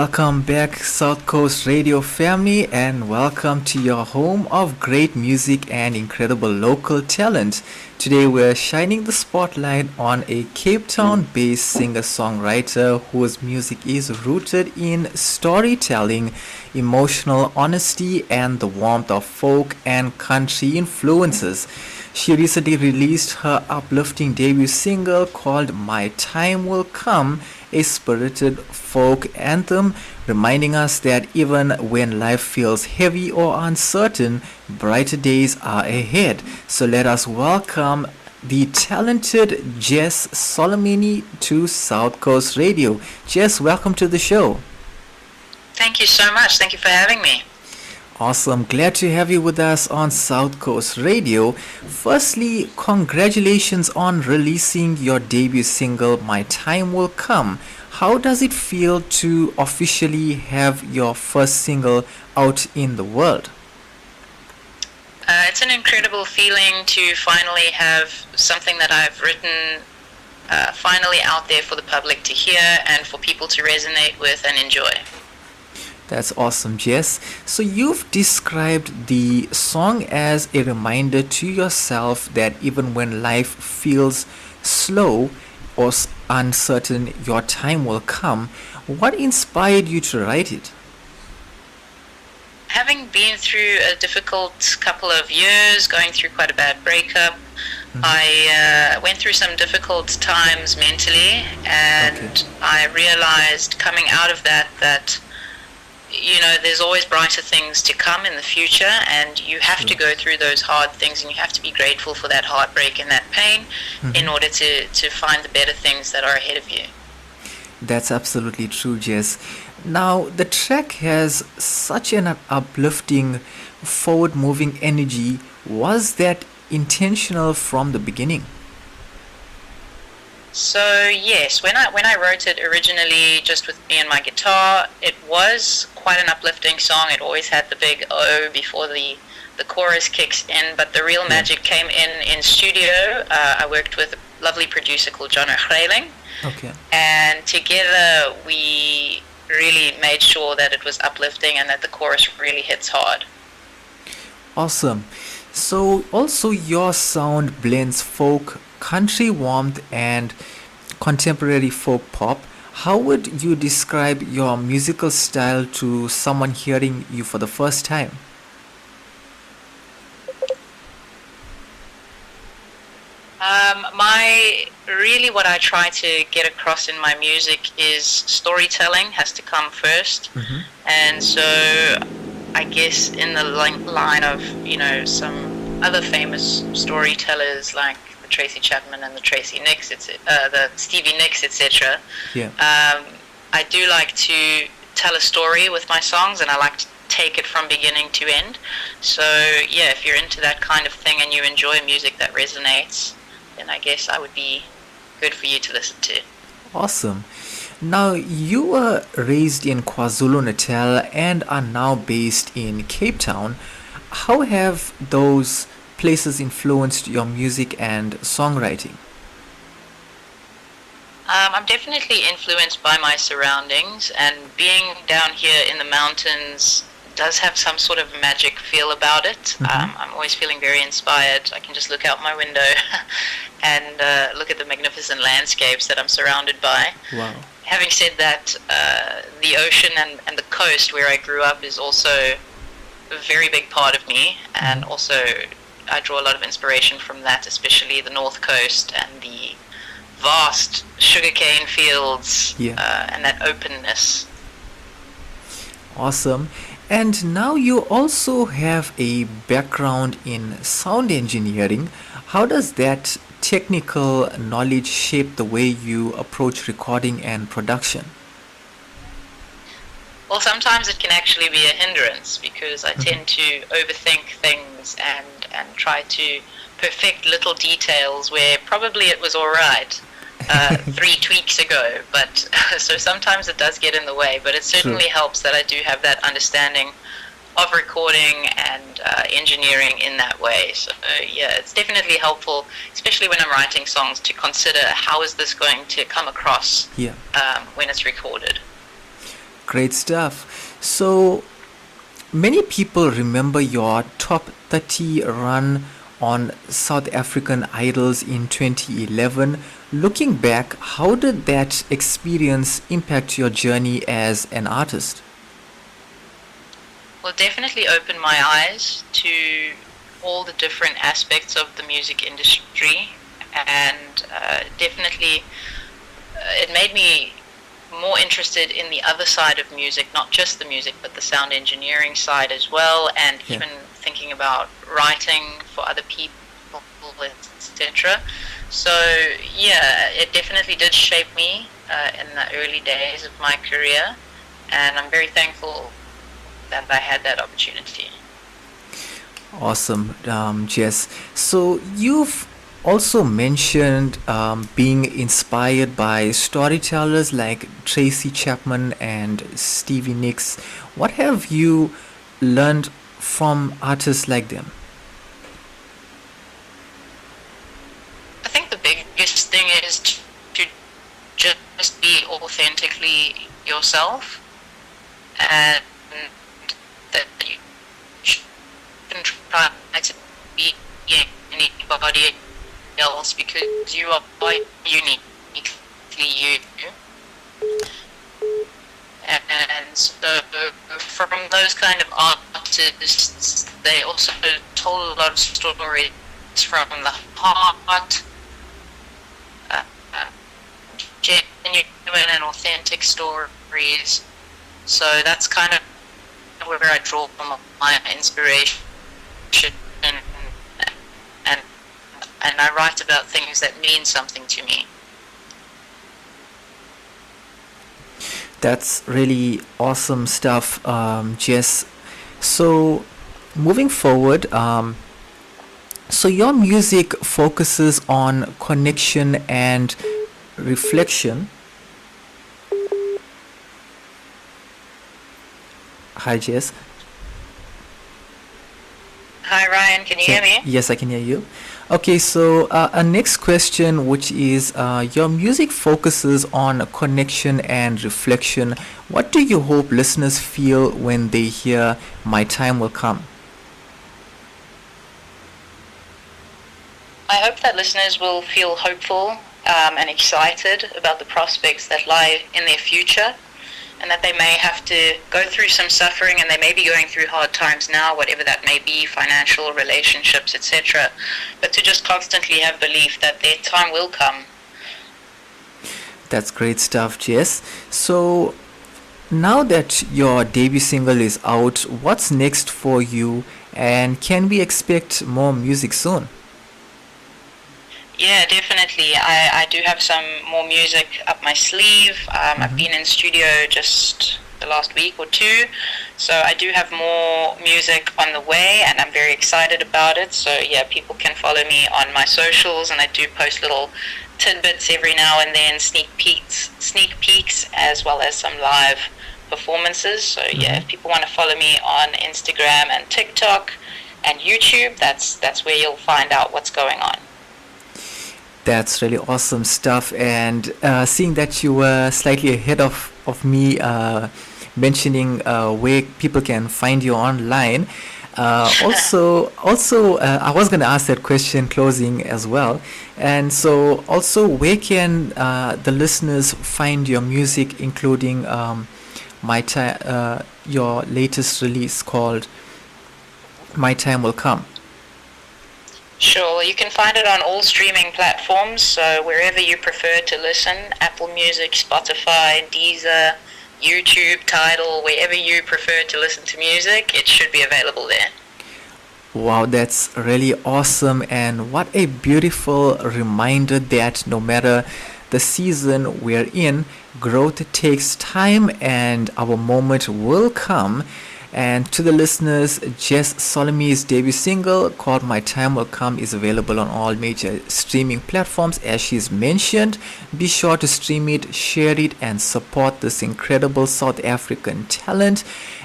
Welcome back, South Coast Radio family, and welcome to your home of great music and incredible local talent. Today, we're shining the spotlight on a Cape Town based singer songwriter whose music is rooted in storytelling, emotional honesty, and the warmth of folk and country influences. She recently released her uplifting debut single called My Time Will Come, a spirited folk anthem reminding us that even when life feels heavy or uncertain, brighter days are ahead. So let us welcome the talented Jess Solimene to South Coast Radio. Jess, welcome to the show. Thank you so much. Thank you for having me. Awesome. Glad to have you with us on South Coast Radio. Firstly, congratulations on releasing your debut single, My Time Will Come. How does it feel to officially have your first single out in the world? It's an incredible feeling to finally have something that I've written finally out there for the public to hear and for people to resonate with and enjoy. That's awesome, Jess. So you've described the song as a reminder to yourself that even when life feels slow or uncertain, your time will come. What inspired you to write it? Having been through a difficult couple of years, going through quite a bad breakup, I went through some difficult times mentally, and I realized coming out of that there's always brighter things to come in the future, and you have to go through those hard things, and you have to be grateful for that heartbreak and that pain in order to find the better things that are ahead of you. That's absolutely true, Jess. Now, the track has such an uplifting, forward-moving energy. Was that intentional from the beginning? So yes, when I wrote it originally, just with me and my guitar, it was quite an uplifting song. It always had the big O before the chorus kicks in, but the real magic came in studio. I worked with a lovely producer called John O'Hreiling, and together we really made sure that it was uplifting and that the chorus really hits hard. Awesome. So also your sound blends folk, country warmth, and contemporary folk pop. How would you describe your musical style to someone hearing you for the first time? What I try to get across in my music is storytelling has to come first, and so I guess in the line of some other famous storytellers like the Tracy Chapman and the Tracy Nicks, the Stevie Nicks, etc. I do like to tell a story with my songs, and I like to take it from beginning to end. So yeah, if you're into that kind of thing and you enjoy music that resonates, then I guess I would be good for you to listen to. Awesome. Now, you were raised in KwaZulu-Natal and are now based in Cape Town. How have those places influenced your music and songwriting? I'm definitely influenced by my surroundings, and being down here in the mountains does have some sort of magic feel about it. I'm always feeling very inspired. I can just look out my window and look at the magnificent landscapes that I'm surrounded by. Wow. Having said that, the ocean and the coast where I grew up is also a very big part of me, and also I draw a lot of inspiration from that, especially the North Coast and the vast sugarcane fields and that openness. Awesome. And now you also have a background in sound engineering. How does that technical knowledge shape the way you approach recording and production? Well, sometimes it can actually be a hindrance because I tend to overthink things and try to perfect little details where probably it was all right 3 tweaks ago, but so sometimes it does get in the way, but it certainly helps that I do have that understanding of recording and engineering in that way. So yeah, it's definitely helpful, especially when I'm writing songs, to consider how is this going to come across when it's recorded. Great stuff. So, many people remember your top 30 run on South African Idols in 2011. Looking back, how did that experience impact your journey as an artist? Well, it definitely opened my eyes to all the different aspects of the music industry, and definitely it made me more interested in the other side of music, not just the music, but the sound engineering side as well, and Yeah. even thinking about writing for other people, etc. So, yeah, it definitely did shape me in the early days of my career, and I'm very thankful that I had that opportunity. Awesome, Jess. So you've also mentioned being inspired by storytellers like Tracy Chapman and Stevie Nicks. What have you learned from artists like them? I think the biggest thing is to just be authentically yourself, and that you shouldn't try to be anybody else because you are uniquely you. And so from those kind of artists, they also told a lot of stories from the heart, uh, genuine and authentic stories. So that's kind of where I draw from my inspiration, and and I write about things that mean something to me. That's really awesome stuff, Jess. So, moving forward, so your music focuses on connection and reflection. Hi, Jess. Hi Ryan, can you hear me? Yes, I can hear you. Okay, so a next question, which is your music focuses on connection and reflection. What do you hope listeners feel when they hear My Time Will Come? I hope that listeners will feel hopeful and excited about the prospects that lie in their future, and that they may have to go through some suffering, and they may be going through hard times now, whatever that may be, financial, relationships, etc. But to just constantly have belief that their time will come. That's great stuff, Jess. So now that your debut single is out, what's next for you, and can we expect more music soon? Yeah, definitely. I do have some more music up my sleeve. I've been in studio just the last week or two, so I do have more music on the way, and I'm very excited about it. So yeah, people can follow me on my socials, and I do post little tidbits every now and then, sneak peeks, as well as some live performances. So yeah, if people want to follow me on Instagram and TikTok and YouTube, that's where you'll find out what's going on. That's really awesome stuff. And seeing that you were slightly ahead of me, mentioning where people can find you online. I was going to ask that question closing as well. And so, also, where can the listeners find your music, including your latest release called My Time Will Come? Sure, you can find it on all streaming platforms, so wherever you prefer to listen, Apple Music, Spotify, Deezer, YouTube, Tidal, wherever you prefer to listen to music, it should be available there. Wow, that's really awesome, and what a beautiful reminder that no matter the season we're in, growth takes time and our moment will come. And to the listeners, Jess Solimene's debut single called My Time Will Come is available on all major streaming platforms, as she's mentioned. Be sure to stream it, share it, and support this incredible South African talent.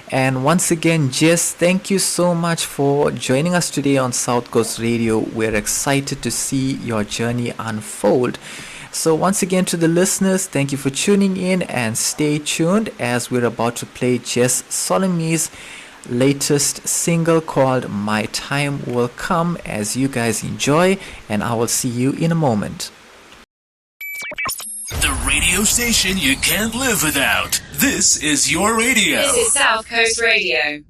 And once again, Jess, thank you so much for joining us today on South Coast Radio. We're excited to see your journey unfold. So once again to the listeners, thank you for tuning in and stay tuned as we're about to play Jess Solimene's latest single called My Time Will Come as you guys enjoy, and I will see you in a moment. The radio station you can't live without. This is your radio. This is South Coast Radio.